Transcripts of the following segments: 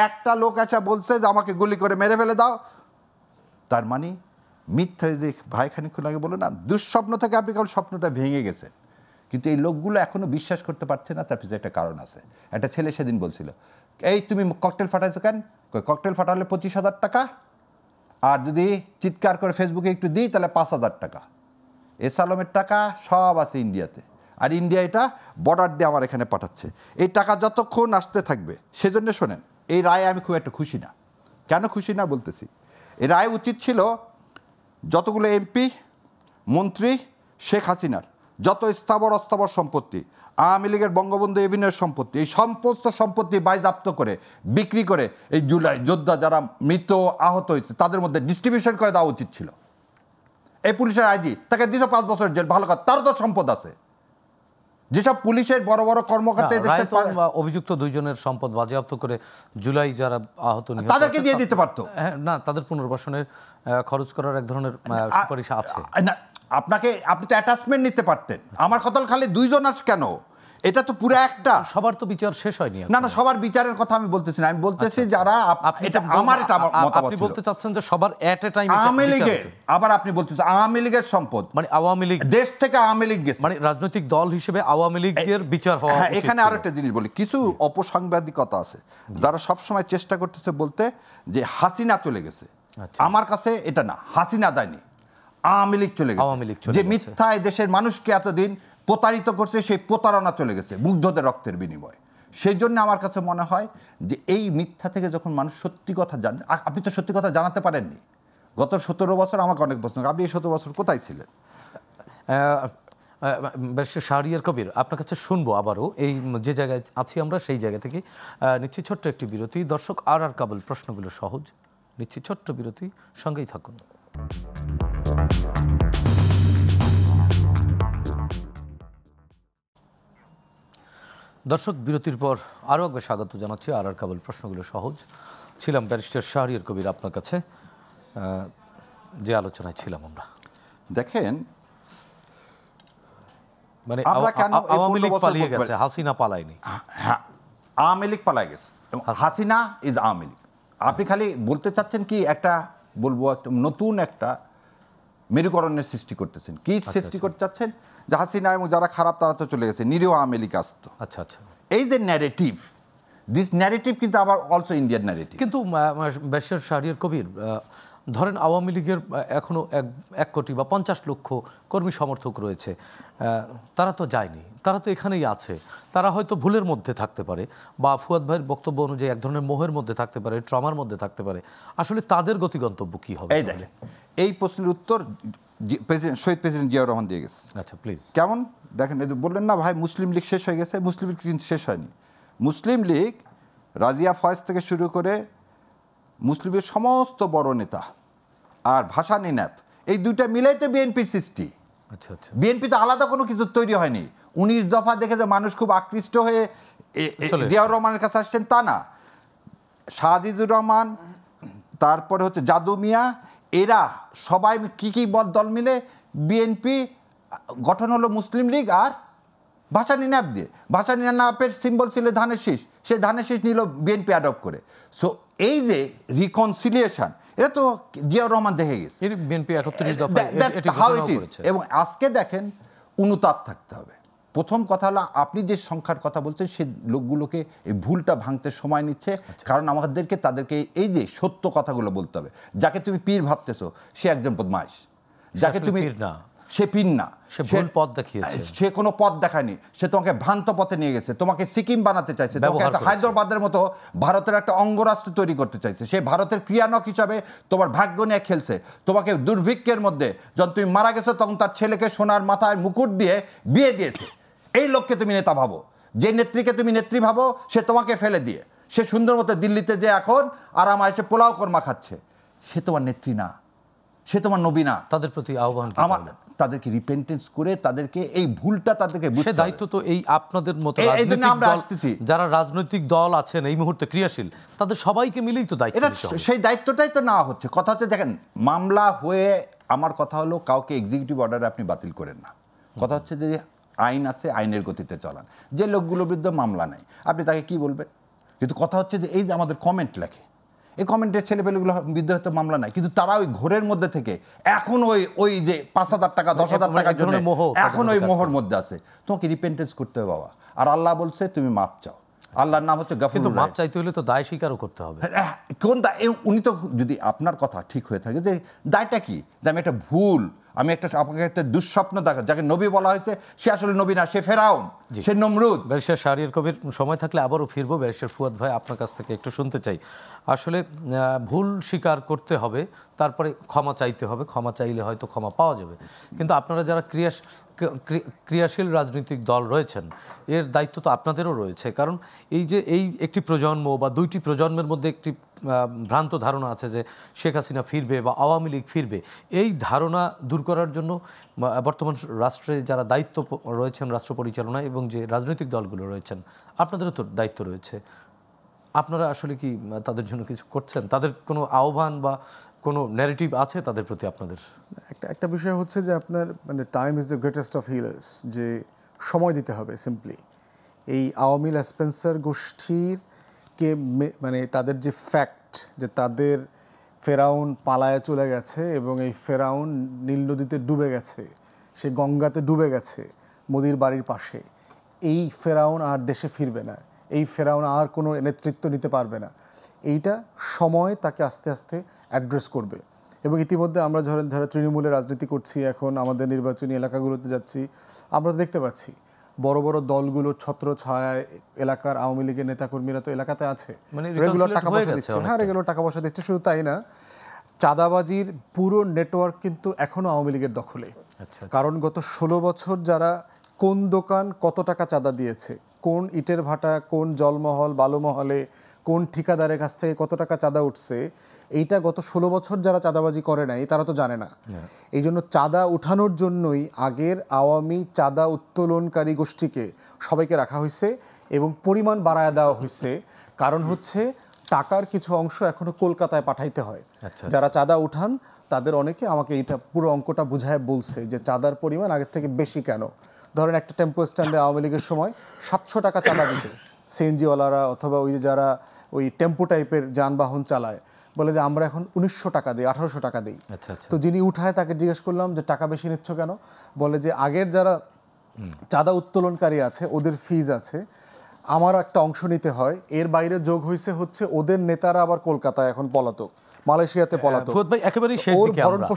একটা লোক আচ্ছা বলছে যে আমাকে গুলি করে মেরে ফেলে দাও, তার মানে মিথ্যা। যে ভাই খানিকক্ষণ আগে বলো না, দুঃস্বপ্ন থেকে আপনি কেবল স্বপ্নটা ভেঙে গেছেন, কিন্তু এই লোকগুলো এখনো বিশ্বাস করতে পারছে না। তার পিছনে একটা কারণ আছে। একটা ছেলে সেদিন বলছিল, এই তুমি ককটেল ফাটাইছো কেন? ককটেল ফাটালে 25,000 টাকা, আর যদি চিৎকার করে ফেসবুকে একটু দিই তাহলে 5,000 টাকা। এস আলমের টাকা সব আছে ইন্ডিয়াতে, আর ইন্ডিয়া এটা বর্ডার দিয়ে আমার এখানে পাঠাচ্ছে। এই টাকা যতক্ষণ আসতে থাকবে, সেজন্য শোনেন, এই রায়ে আমি খুব একটা খুশি না। কেন খুশি না বলতেছি, এই রায় উচিত ছিল যতগুলো এমপি, মন্ত্রী, শেখ হাসিনার যত স্থাবর অস্থাবর সম্পত্তি, আওয়ামী লীগের বঙ্গবন্ধু এভিনিউর সম্পত্তি, এই সমস্ত সম্পত্তি বাজেয়াপ্ত করে বিক্রি করে এই জুলাই যোদ্ধা যারা মৃত আহত হয়েছে তাদের মধ্যে ডিস্ট্রিবিউশন করে দেওয়া উচিত ছিল। এই পুলিশের আইজি তাকে 5 বছরের জেল, ভালো কথা, তারও তো সম্পদ আছে। যেসব পুলিশের বড় বড় কর্মকর্তা অভিযুক্ত 2 জনের সম্পদ বাজেয়াপ্ত করে জুলাই যারা আহত তাদেরকে দিয়ে দিতে পারতো না, তাদের পুনর্বাসনের খরচ করার এক ধরনের সুপারিশ আছে। আপনি তো অ্যাটাচমেন্ট নিতে পারতেন। আমার কথা খালি 2 জন আছে কেন? এটা তো পুরো একটা, সবার তো বিচার শেষ হয়নি। না না, সবার বিচারের কথা আমি বলতেছি না, আমি বলতেছি যারা আপনি বলতে চাচ্ছেন যে সবার এট এ টাইম আওয়ামী লীগের, আবার আপনি বলতেছেন আওয়ামী লীগের সম্পদ, মানে আওয়ামী লীগ দেশ থেকে আওয়ামী লীগ গেছে, মানে রাজনৈতিক দল হিসেবে আওয়ামী লীগের বিচার হওয়া উচিত। এখানে আরেকটা জিনিস বলি, কিছু অপসাংবাদিকতা আছে যারা সবসময় চেষ্টা করতেছে বলতে যে হাসিনা চলে গেছে। আমার কাছে এটা না, হাসিনা যায়নি, আওয়ামী লীগ চলে গেছে। যে মিথ্যায় দেশের মানুষকে এতদিন প্রতারিত করছে, সেই প্রতারণা চলে গেছে মুগ্ধদের রক্তের বিনিময়ে। সেই জন্য আমার কাছে মনে হয় যে এই মিথ্যা থেকে যখন মানুষ সত্যি কথা জানে, আপনি তো সত্যি কথা জানাতে পারেননি গত 17 বছর। আমাকে অনেক প্রশ্ন, আপনি এই 17 বছর কোথায় ছিলেন? ব্যারিস্টার শাহরিয়ার কবির, আপনার কাছে শুনবো আবারও এই যে জায়গায় আছি আমরা সেই জায়গা থেকে। নিশ্চয়ই ছোট্ট একটি বিরতি। দর্শক আর কাবুল, প্রশ্নগুলো সহজ, নিশ্চয়ই ছোট্ট বিরতি, সঙ্গেই থাকুন। দর্শক, বিরতির পর আরও একবার স্বাগত জানাচ্ছি আর কাবুল, প্রশ্নগুলো সহজ। ছিলাম ব্যারিস্টার শাহরিয়ার কবির আপনার কাছে, যে আলোচনায় ছিলাম আমরা। দেখেন, মানে আওয়ামী লীগ পালিয়ে গেছে, হাসিনা পালায়নি। হ্যাঁ, আওয়ামী লীগ পালাই গেছে, হাসিনা ইজ আওয়ামী লীগ। আপনি খালি বলতে চাচ্ছেন কি একটা বলবো, একটা নতুন একটা মেরুকরণের সৃষ্টি করতেছেন। কি সৃষ্টি করতে চাচ্ছেন? যে হাসিনা এবং যারা খারাপ তারা তো চলে গেছে, নিরীহ আওয়ামী লীগ আসতো। আচ্ছা আচ্ছা, এই যে ন্যারেটিভ, দিস ন্যারেটিভ কিন্তু আবার অলসো ইন্ডিয়ান ন্যারেটিভ। কিন্তু ব্যারিস্টার শাহরিয়ার কবির, ধরেন আওয়ামী লীগের এখনও 1 কোটি বা 50 লক্ষ কর্মী সমর্থক রয়েছে, তারা তো যায়নি, তারা তো এখানেই আছে। তারা হয়তো ভুলের মধ্যে থাকতে পারে, বা ফুয়াদ ভাইয়ের বক্তব্য অনুযায়ী এক ধরনের মোহের মধ্যে থাকতে পারে, ট্রমার মধ্যে থাকতে পারে। আসলে তাদের গতিগন্তব্য কী হবে? এই দেখেন, এই প্রশ্নের উত্তর শহীদ প্রেসিডেন্ট জিয়াউর রহমান দিয়ে গেছে। আচ্ছা প্লিজ। কেমন দেখেন, বললেন না ভাই মুসলিম লীগ শেষ হয়ে গেছে, মুসলিম লীগ কিন্তু শেষ হয়নি। মুসলিম লীগ, রাজিয়া ফয়েজ থেকে শুরু করে মুসলিমের সমস্ত বড় নেতা আর ভাসানী ন্যাপ, এই 2টা মিলেই তো বিএনপির সৃষ্টি। আচ্ছা আচ্ছা, বিএনপি তো আলাদা কোনো কিছু তৈরি হয়নি। 19 দফা দেখে যে মানুষ খুব আকৃষ্ট হয়ে জিয়াউর রহমানের কাছে আসছেন তা না। শাহজিজুর রহমান, তারপরে হচ্ছে জাদু মিয়া, এরা সবাই কি দল মিলে বিএনপি গঠন হলো মুসলিম লীগ আর ভাসানী ন্যাপ দিয়ে। ভাসানী ন্যাপের সিম্বল ছিল ধানের শীষ, সেই ধানের শীষ নিল বিএনপি অ্যাডপ্ট করে। সো এই যে রিকনসিলিয়েশন, এটা তো জিয়াউর রহমান দেখে গেছে। বিএনপি 31 দফা, এবং আজকে দেখেন অনুতাপ থাকতে হবে। প্রথম কথা হলো, আপনি যে সংখ্যার কথা বলছেন সেই লোকগুলোকে এই ভুলটা ভাঙতে সময় নিচ্ছে। কারণ আমাদেরকে তাদেরকে এই যে সত্য কথাগুলো বলতে হবে। যাকে তুমি পীর ভাবতেছো সে একজন বদমাইশ, যাকে তুমি সে পীর না, সে ভুল পথ দেখিয়েছে, সে কোনো পথ দেখায়নি, সে তোমাকে ভ্রান্ত পথে নিয়ে গেছে, তোমাকে সিকিম বানাতে চাইছে, তোমাকে একটা হায়দ্রাবাদের মতো ভারতের একটা অঙ্গরাষ্ট্র তৈরি করতে চাইছে। সে ভারতের ক্রিয়ানক হিসাবে তোমার ভাগ্য নিয়ে খেলছে। তোমাকে দুর্ভিক্ষের মধ্যে যখন তুমি মারা গেছো তখন তার ছেলেকে সোনার মাথায় মুকুট দিয়ে বিয়ে দিয়েছে। এই লোককে তুমি নেতা ভাবো, যে নেত্রীকে তুমি নেত্রী ভাবো, সে তোমাকে ফেলে দিয়ে সে সুন্দর মতো দিল্লিতে যে এখন আরাম এসে পোলাও কর্মা খাচ্ছে, সে তোমার নেত্রী না, সে তোমার নবী না। তাদের প্রতি আহ্বান, আমার তাদেরকে রিপেন্টেন্স করে তাদেরকে এই ভুলটা তাদেরকে বুঝতে হবে। দায়িত্ব তো এই আপনাদের মতো যারা রাজনৈতিক দল আছেন এই মুহূর্তে ক্রিয়াশীল, তাদের সবাইকে মিলেই তো দায়িত্ব। সেই দায়িত্বটাই তো নেওয়া হচ্ছে। কথা হচ্ছে, দেখেন মামলা হয়ে, আমার কথা হলো কাউকে এক্সিকিউটিভ অর্ডারে আপনি বাতিল করেন না। কথা হচ্ছে যে আইন আছে, আইনের গতিতে চলান। যে লোকগুলোর বিরুদ্ধে মামলা নাই আপনি তাকে কি বলবেন? কিন্তু কথা হচ্ছে যে এই যে আমাদের কমেন্ট লেখে, এই কমেন্টের ছেলেপেলেগুলো বিরুদ্ধে হয়তো মামলা নাই, কিন্তু তারা ওই ঘোরের মধ্যে থেকে এখন ওই যে 5,000 টাকা 10,000 টাকার জন্য এখন ওই মোহর মধ্যে আছে। তোমাকে রিপেন্টেন্স করতে হবে বাবা, আর আল্লাহ বলছে তুমি মাপ চাও। আল্লাহর নাম হচ্ছে গাফুর। কিন্তু মাপ চাইতে হলে তো দায় স্বীকারও করতে হবে। কোন দায়? উনি তো, যদি আপনার কথা ঠিক হয়ে থাকে যে দায়টা কি, যে আমি একটা ভুল, আমি আপনাকে একটা দুঃস্বপ্ন দেখা, যাকে নবী বলা হয়েছে সে আসলে নবী না, সে ফেরাউন, সে নমরুদ। ব্যারিস্টার শাহরিয়ার কবির, সময় থাকলে আবারও ফিরবো। ব্যারিস্টার ফুয়াদ ভাই, আপনার কাছ থেকে একটু শুনতে চাই, আসলে ভুল স্বীকার করতে হবে, তারপরে ক্ষমা চাইতে হবে, ক্ষমা চাইলে হয়তো ক্ষমা পাওয়া যাবে। কিন্তু আপনারা যারা ক্রিয়াশীল রাজনৈতিক দল রয়েছেন, এর দায়িত্ব তো আপনাদেরও রয়েছে। কারণ এই একটি প্রজন্ম বা দুইটি প্রজন্মের মধ্যে একটি ভ্রান্ত ধারণা আছে যে শেখ হাসিনা ফিরবে বা আওয়ামী লীগ ফিরবে। এই ধারণা দূর করার জন্য বর্তমান রাষ্ট্রে যারা দায়িত্ব রয়েছেন, রাষ্ট্র পরিচালনায়, এবং যে রাজনৈতিক দলগুলো রয়েছেন, আপনাদেরও তো দায়িত্ব রয়েছে। আপনারা আসলে কি তাদের জন্য কিছু করছেন? তাদের কোনো আহ্বান বা কোনো ন্যারেটিভ আছে তাদের প্রতি আপনাদের? একটা বিষয় হচ্ছে যে আপনার মানে time is the greatest of healers, যে সময় দিতে হবে সিম্পলি। এই আওয়ামী স্পেন্সার গোষ্ঠীরকে মানে তাদের যে ফ্যাক্ট যে তাদের ফেরাউন পালায়ে চলে গেছে এবং এই ফেরাউন নীল নদীতে ডুবে গেছে, সে গঙ্গাতে ডুবে গেছে মোদির বাড়ির পাশে, এই ফেরাউন আর দেশে ফিরবে না, এই ফেরাউন আর কোনো নেতৃত্ব নিতে পারবে না, এইটা সময় তাকে আস্তে আস্তে অ্যাড্রেস করবে। এবং ইতিমধ্যে আমরা যারা তৃণমূলের রাজনীতি করছি, এখন আমাদের নির্বাচনী এলাকাগুলোতে যাচ্ছি, আমরা দেখতে পাচ্ছি বড় বড় দলগুলোর ছত্রছায়ায় এলাকার আওয়ামী লীগের নেতাকর্মীরা তো এলাকাতে আছে, রেগুলার টাকা পয়সা দিচ্ছে। হ্যাঁ, রেগুলার টাকা পয়সা দিচ্ছে। শুধু তাই না, চাঁদাবাজির পুরো নেটওয়ার্ক কিন্তু এখনো আওয়ামী লীগের দখলে। কারণ গত 16 বছর যারা কোন দোকান কত টাকা চাঁদা দিয়েছে, কোন ইটের ভাটা, কোন জলমহল বালুমহলে কোন ঠিকাদারের কাছ থেকে কত টাকা চাঁদা উঠছে, এইটা গত 16 বছর যারা চাঁদাবাজি করে নাই তারা তো জানে না। এই জন্য চাঁদা উঠানোর জন্যই আগের আওয়ামী চাঁদা উত্তোলনকারী গোষ্ঠীকে সবাইকে রাখা হয়েছে এবং পরিমাণ বাড়ায় দেওয়া হয়েছে। কারণ হচ্ছে টাকার কিছু অংশ এখনো কলকাতায় পাঠাইতে হয়। যারা চাঁদা উঠান তাদের অনেকে আমাকে এইটা পুরো অঙ্কটা বুঝায় বলছে যে চাঁদার পরিমাণ আগের থেকে বেশি কেন। ধরেন একটা টেম্পো স্ট্যান্ডে আওয়ামী লীগের সময় 700 টাকা চাঁদা দিত সিএনজিওয়ালারা, অথবা ওই যে যারা ওই টেম্পো টাইপের যানবাহন চালায়, বলে যে আমরা এখন 1900 টাকা দিই, 1800 টাকা দিই। তো যিনি উঠায় তাকে জিজ্ঞেস করলাম যে টাকা বেশি নিচ্ছ কেন? বলে যে আগের যারা চাঁদা উত্তোলনকারী আছে ওদের ফিজ আছে, আমার একটা অংশ নিতে হয়, এর বাইরে যোগ হয়েছে হচ্ছে ওদের নেতারা আবার কলকাতায় এখন পলাতক, মালয়েশিয়াতে পলাতক। ভাই একেবারেই শেষ দিকে আমরা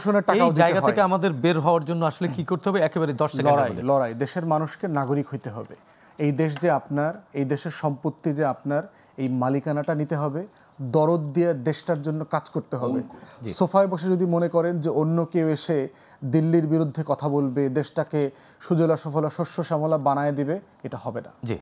এই জায়গা থেকে আমাদের বের হওয়ার জন্য আসলে কি করতে হবে? একেবারে 10 সেকেন্ড লড়াই। দেশের মানুষকে নাগরিক হইতে হবে। এই দেশ যে আপনার, এই দেশের সম্পত্তি যে আপনার, এই মালিকানাটা নিতে হবে। দরদ দিয়ে দেশটার জন্য কাজ করতে হবে। সোফায় বসে যদি মনে করেন যে অন্য কেউ এসে দিল্লির বিরুদ্ধে কথা বলবে, দেশটাকে সুজলা সুফলা শস্য শ্যামলা বানায় দিবে, এটা হবে না।